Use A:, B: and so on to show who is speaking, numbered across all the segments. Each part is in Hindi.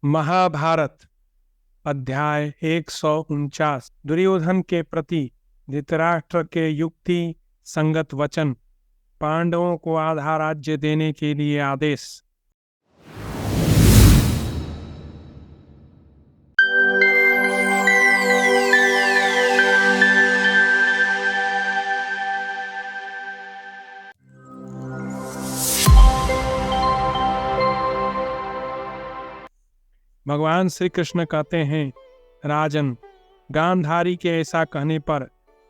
A: महाभारत अध्याय 149 दुर्योधन के प्रति धृतराष्ट्र के युक्ति संगत वचन, पांडवों को आधा राज्य देने के लिए आदेश। भगवान श्री कृष्ण कहते हैं, राजन, गांधारी के ऐसा कहने पर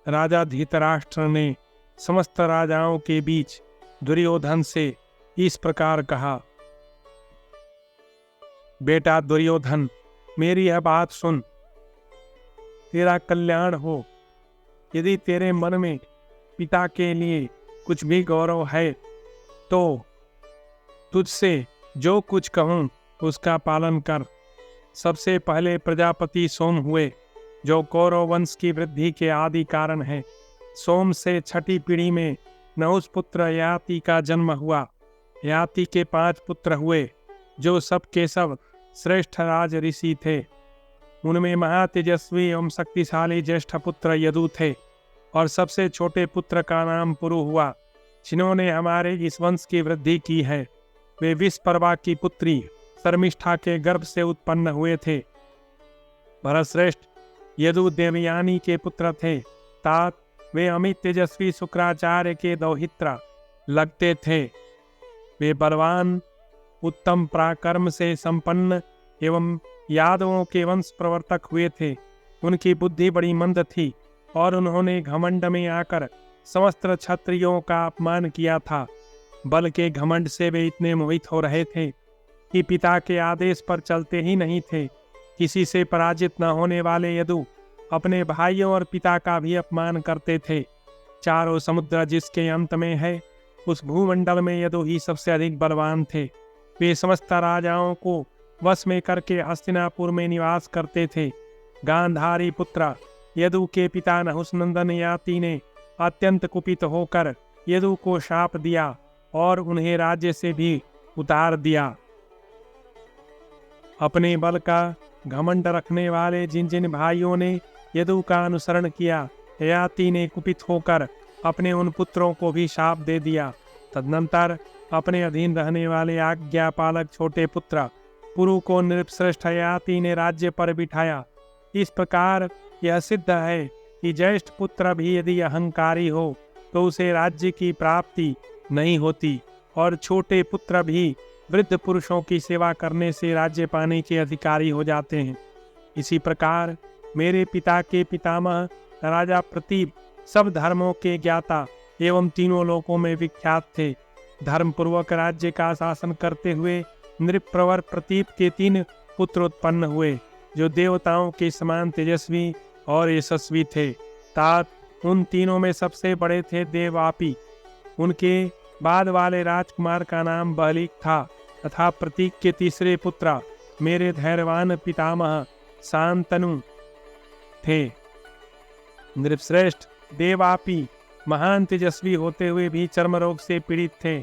A: राजा धृतराष्ट्र ने समस्त राजाओं के बीच दुर्योधन से इस प्रकार कहा। बेटा दुर्योधन, मेरी यह बात सुन, तेरा कल्याण हो। यदि तेरे मन में पिता के लिए कुछ भी गौरव है तो तुझसे जो कुछ कहूँ उसका पालन कर। सबसे पहले प्रजापति सोम हुए, जो कौरव वंश की वृद्धि के आदि कारण है। सोम से छठी पीढ़ी में नहुष पुत्र याति का जन्म हुआ। याति के 5 पुत्र हुए, जो सब के सब श्रेष्ठ राज ऋषि थे। उनमें महातेजस्वी एवं शक्तिशाली ज्येष्ठ पुत्र यदु थे, और सबसे छोटे पुत्र का नाम पुरु हुआ, जिन्होंने हमारे इस वंश की वृद्धि की है। वे विषपर्वा की पुत्री शर्मिष्ठा के गर्भ से उत्पन्न हुए थे। भरतश्रेष्ठ यदु देवयानी के पुत्र थे। तात वे अमित तेजस्वी शुक्राचार्य के दौहित्र लगते थे। वे बलवान, उत्तम पराक्रम से संपन्न एवं यादवों के वंश प्रवर्तक हुए थे। उनकी बुद्धि बड़ी मंद थी, और उन्होंने घमंड में आकर समस्त क्षत्रियों का अपमान किया था। बल के घमंड से वे इतने मोहित हो रहे थे कि पिता के आदेश पर चलते ही नहीं थे। किसी से पराजित न होने वाले यदु अपने भाइयों और पिता का भी अपमान करते थे। चारों समुद्र जिसके अंत में है, उस भूमंडल में यदु ही सबसे अधिक बलवान थे। वे समस्त राजाओं को वश में करके हस्तिनापुर में निवास करते थे। गांधारी पुत्र यदु के पिता नहुषनंदन याति ने अत्यंत कुपित होकर यदु को शाप दिया और उन्हें राज्य से भी उतार दिया। अपने बल का घमंड रखने वाले जिन जिन भाइयों ने यदु का अनुसरण किया, याति ने कुपित होकर अपने उन पुत्रों को भी शाप दे दिया। तदनंतर अपने अधीन रहने वाले आज्ञा पालक छोटे पुत्र पुरु को नृपश्रेष्ठ याति ने राज्य पर बिठाया। इस प्रकार यह सिद्ध है कि ज्येष्ठ पुत्र भी यदि अहंकारी हो तो उसे राज्य की प्राप्ति नहीं होती, और छोटे पुत्र भी वृद्ध पुरुषों की सेवा करने से राज्य पाने के अधिकारी हो जाते हैं। इसी प्रकार मेरे पिता के पितामह राजा प्रतीप सब धर्मों के ज्ञाता एवं तीनों लोकों में विख्यात थे। धर्मपूर्वक राज्य का शासन करते हुए नृप्रवर प्रतीप के 3 पुत्र उत्पन्न हुए, जो देवताओं के समान तेजस्वी और यशस्वी थे। तात उन तीनों में सबसे बड़े थे देवापी। उनके बाद वाले राजकुमार का नाम बहलिक था, तथा प्रतीक के तीसरे पुत्र मेरे धैर्यवान पितामह शांतनु थे। नृपश्रेष्ठ देवापी महान तेजस्वी होते हुए भी चर्म रोग से पीड़ित थे।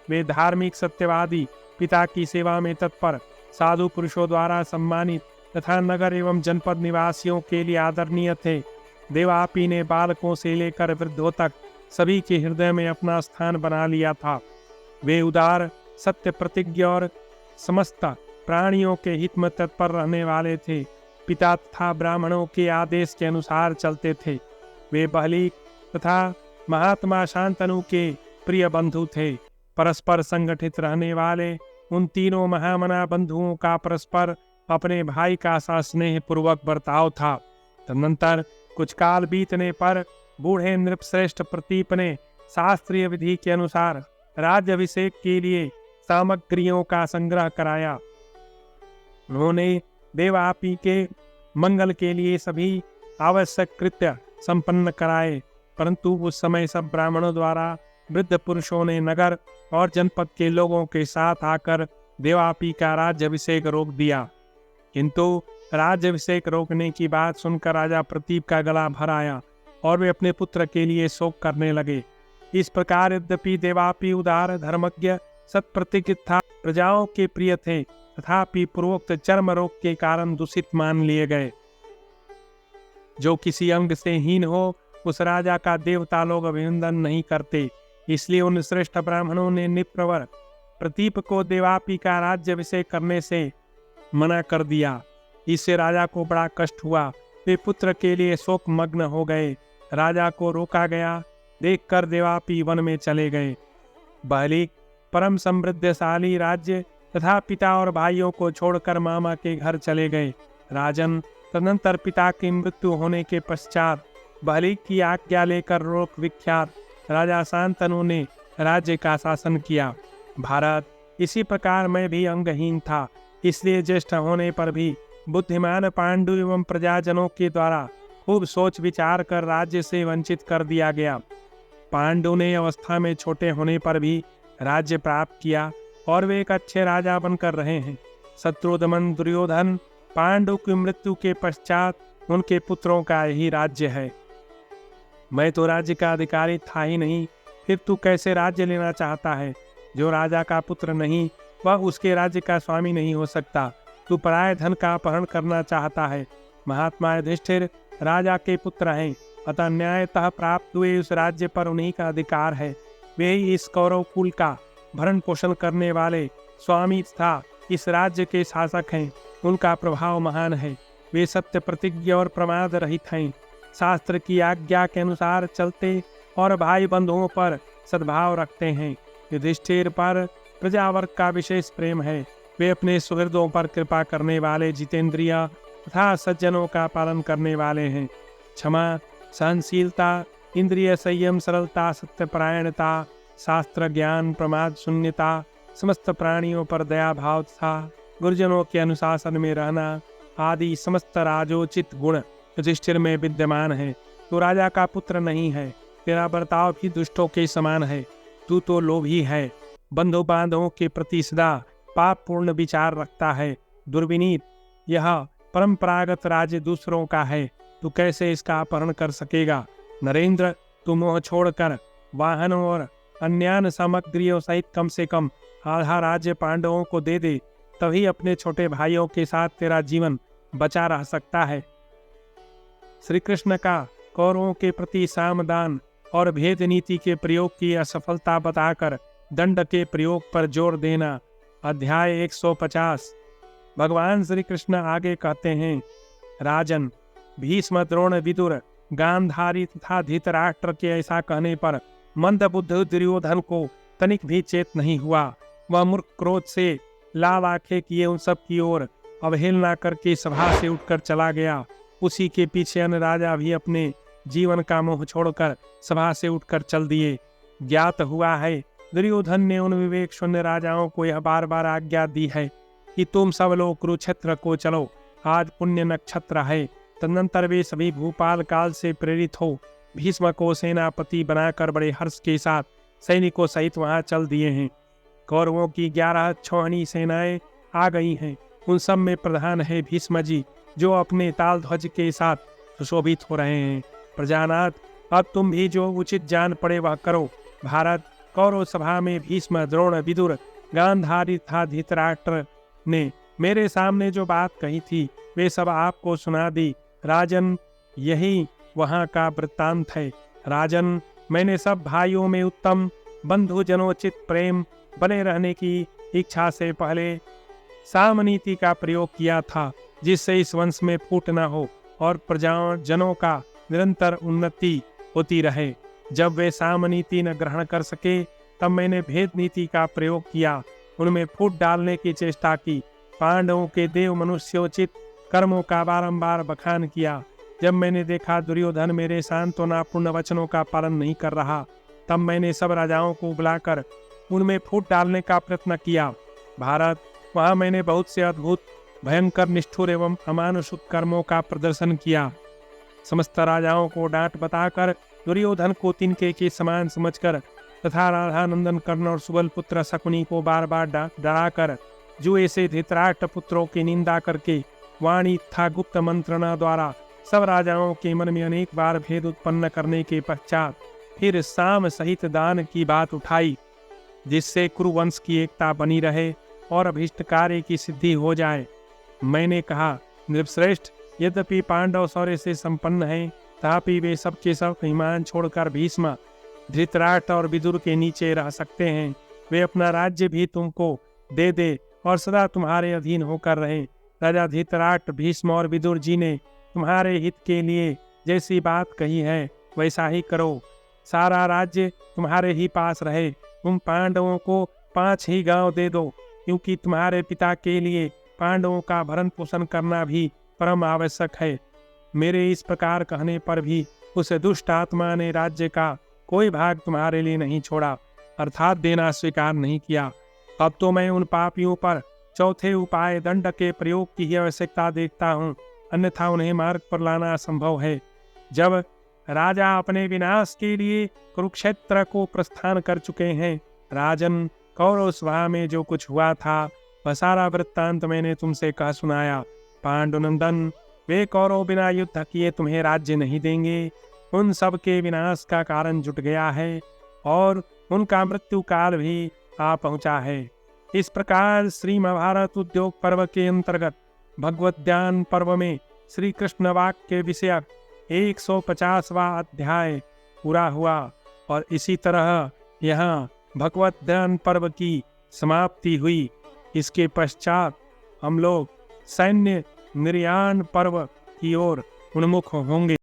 A: वे धार्मिक, सत्यवादी, पिता की सेवा में तत्पर, साधु पुरुषों द्वारा सम्मानित तथा नगर एवं जनपद निवासियों के लिए आदरणीय थे। देवापी ने बालकों से लेकर वृद्धों तक सभी के हृदय में अपना स्थान बना लिया था। वे उदार, सत्य प्रतिज्ञ और समस्त प्राणियों के हित में तत्पर रहने वाले थे। पिता तथा ब्राह्मणों के आदेश के अनुसार चलते थे। वे बहलिक तथा महात्मा शांतनु के प्रिय बंधु थे। परस्पर संगठित रहने वाले उन तीनों महामना बंधुओं का परस्पर अपने भाई का सा स्नेह पूर्वक बर्ताव था। तदनंतर कुछ काल बीतने पर बूढ़े नृपश्रेष्ठ प्रतीप ने शास्त्रीय विधि के अनुसार राज्याभिषेक के लिए सामग्रियों का संग्रह कराया। उन्होंने देवापी के मंगल के लिए सभी आवश्यक कृत्य संपन्न कराए, परंतु उस समय सब ब्राह्मणों द्वारा वृद्ध पुरुषों ने नगर और जनपद के लोगों के साथ आकर देवापी का राज्याभिषेक रोक दिया। किंतु राज्याभिषेक रोकने की बात सुनकर राजा प्रतीप का गला भर आया, और वे अपने पुत्र के लिए शोक करने लगे। इस प्रकार यद्यपि देवापी उदार, धर्मज्ञ, सत्प्रतिज्ञ था, प्रजाओं के प्रिय थे, तथापि पूर्वोक्त चर्म रोग के कारण दूषित मान लिए गए। जो किसी अंग से हीन हो उस राजा का देवता लोग अभिनंदन नहीं करते, इसलिए उन श्रेष्ठ ब्राह्मणों ने निप्रवर प्रतीप को देवापी का राज्याभिषेक करने से मना कर दिया। इससे राजा को बड़ा कष्ट हुआ। वे पुत्र के लिए शोक मग्न हो गए। राजा को रोका गया, देखकर देवापी वन में चले गए। बहलिक परम समृद्धशाली राज्य तथा पिता और भाइयों को छोड़कर मामा के घर चले गए। राजन, तदनंतर पिता की मृत्यु होने के पश्चात बहलिक की आज्ञा लेकर लोक विख्यात राजा शांतनु ने राज्य का शासन किया। भारत, इसी प्रकार मैं भी अंगहीन था, इसलिए ज्येष्ठ होने पर भी बुद्धिमान पांडु एवं प्रजाजनों के द्वारा खूब सोच विचार कर राज्य से वंचित कर दिया गया। पांडु ने अवस्था में छोटे होने पर भी राज्य प्राप्त किया और वे एक अच्छे राजा बनकर रहे हैं। शत्रुदमन दुर्योधन पांडु की मृत्यु के पश्चात उनके पुत्रों का यही राज्य है। मैं तो राज्य का अधिकारी था ही नहीं, फिर तू कैसे राज्य लेना चाहता है? जो राजा का पुत्र नहीं वह उसके राज्य का स्वामी नहीं हो सकता। तू पराये धन का अपहरण करना चाहता है। महात्मा युधिष्ठिर राजा के पुत्र हैं, अतः न्यायतः प्राप्त हुए उस राज्य पर उन्हीं का अधिकार है। वे ही इस कौरव कुल का भरण पोषण करने वाले स्वामी तथा इस राज्य के शासक हैं। उनका प्रभाव महान है। वे सत्य प्रतिज्ञ और प्रमाद रहित हैं। शास्त्र की आज्ञा के अनुसार चलते और भाई बंधुओं पर सद्भाव रखते हैं। युधिष्ठिर पर प्रजावर्ग का विशेष प्रेम है। वे अपने सुहृदों पर कृपा करने वाले जितेंद्रिय तथा सज्जनों का पालन करने वाले हैं। क्षमा, सहनशीलता, इंद्रिय संयम, सरलता, सत्यपरायणता, शास्त्र ज्ञान, प्रमाद शून्यता, समस्त प्राणियों पर दया भाव तथा गुरुजनों के अनुशासन में रहना आदि समस्त राजोचित गुण युधिष्ठिर में विद्यमान है। तो राजा का पुत्र नहीं है, तेरा बर्ताव भी दुष्टों के समान है। तू तो लोभी है, बंधु बांधवों के प्रति सदा पाप पूर्ण विचार रखता है। दुर्विनीत, यह परंपरागत राज्य दूसरों का है, तू कैसे इसका अपहरण कर सकेगा? नरेंद्र, तू मोह छोड़कर वाहनों और अन्य सामग्रियों सहित कम से कम आधा राज्य पांडवों को दे दे, तभी अपने छोटे भाइयों के साथ तेरा जीवन बचा रह सकता है। श्री कृष्ण का कौरवों के प्रति सामदान और भेद नीति के प्रयोग की असफलता बताकर दंड के प्रयोग पर जोर देना। अध्याय 150। भगवान श्री कृष्ण आगे कहते हैं, राजन, भीष्म, द्रोण, विदुर, गांधारी तथा धृतराष्ट्र के ऐसा कहने पर मंदबुद्ध दुर्योधन को तनिक भी चेत नहीं हुआ। वह मूर्ख क्रोध से लाल आंखें किए उन सब की ओर अवहेलना करके सभा से उठकर चला गया। उसी के पीछे अन्य राजा भी अपने जीवन का मोह छोड़कर सभा से उठकर चल दिए। ज्ञात हुआ है दुर्योधन ने उन विवेक शून्य राजाओं को यह बार बार आज्ञा दी है कि तुम सब लोग कुरुक्षेत्र को चलो, आज पुण्य नक्षत्र है। तदनंतर वे सभी भूपाल काल से प्रेरित हो भीष्म को सेनापति बनाकर बड़े हर्ष के साथ सैनिकों सहित वहां चल दिए हैं। कौरवों की 11 छोहनी सेनाएं आ गई हैं। उन सब में प्रधान है भीष्म जी, जो अपने ताल ध्वज के साथ सुशोभित हो रहे हैं। प्रजानाथ, अब तुम भी जो उचित जान पड़े वह करो। भारत, कौरव सभा में भीष्म, द्रोण, विदुर, गांधारी तथा धृतराष्ट्र ने मेरे सामने जो बात कही थी वे सब आपको सुना दी। राजन, यही वहाँ का वृत्तांत है। राजन, मैंने सब भाइयों में उत्तम बंधुजनोचित प्रेम बने रहने की इच्छा से पहले सामनीति का प्रयोग किया था, जिससे इस वंश में फूट न हो और प्रजाओं जनों का निरंतर उन्नति होती रहे। जब वे सामनीति न ग्रहण कर सके तब मैंने भेद नीति का प्रयोग किया, उनमें फूट डालने की चेष्टा की। पांडवों के देव मनुष्योचित कर्मों का बारंबार बखान किया। जब मैंने देखा दुर्योधन मेरे सांत्वनापूर्ण वचनों का पालन नहीं कर रहा, तब मैंने सब राजाओं को बुलाकर उनमें फूट डालने का प्रयत्न किया। भारत, वहां मैंने बहुत से अद्भुत, भयंकर, निष्ठुर एवं अमानुषिक कर्मों का प्रदर्शन किया। समस्त राजाओं को डांट बताकर दुर्योधन को तिनके के समान समझकर तथा राधानंदन कर्ण और सुबल पुत्र शकुनी को बार बार डराकर जुए से धृतराष्ट्र पुत्रों की निंदा करके वाणी तथा गुप्त मंत्रणा द्वारा सब राजाओं के मन में अनेक बार भेद उत्पन्न करने के पश्चात फिर साम सहित दान की बात उठाई, जिससे कुरुवंश की एकता बनी रहे और अभीष्ट कार्य की सिद्धि हो जाए। मैंने कहा, नृपश्रेष्ठ, यद्यपि पांडव शौर्य से संपन्न हैं, तथापि वे सब के सब अभिमान छोड़कर भीष्म, धृतराष्ट्र और विदुर के नीचे रह सकते हैं। वे अपना राज्य भी तुमको दे दे और सदा तुम्हारे अधीन होकर रहे। राजा धृतराष्ट्र, भीष्म और विदुर जी ने तुम्हारे हित के लिए जैसी बात कही है वैसा ही करो। सारा राज्य तुम्हारे ही पास रहे। तुम पांडवों को 5 ही गांव दे दो, क्योंकि तुम्हारे पिता के लिए पांडवों का भरण पोषण करना भी परम आवश्यक है। मेरे इस प्रकार कहने पर भी उस दुष्ट आत्मा ने राज्य का कोई भाग तुम्हारे लिए नहीं छोड़ा, अर्थात देना स्वीकार नहीं किया। अब तो मैं उन पापियों पर चौथे उपाय दंड के प्रयोग की ही आवश्यकता देखता हूँ, अन्यथा उन्हें मार्ग पर लाना असंभव है। जब राजा अपने विनाश के लिए कुरुक्षेत्र को प्रस्थान कर चुके हैं, राजन, कौरव सभा में जो कुछ हुआ था वह सारा वृत्तांत मैंने तुमसे कह सुनाया। पांडुनंदन, वे कौरव बिना युद्ध किए तुम्हें राज्य नहीं देंगे। उन सब के विनाश का कारण जुट गया है और उनका मृत्यु काल भी आ पहुंचा है। इस प्रकार श्री महाभारत उद्योग पर्व के अंतर्गत भगवत ज्ञान पर्व में श्री कृष्ण वाक्य विषयक 150वां अध्याय पूरा हुआ और इसी तरह यहाँ भगवत ज्ञान पर्व की समाप्ति हुई। इसके पश्चात हम लोग सैन्य निर्याण पर्व की ओर उन्मुख होंगे।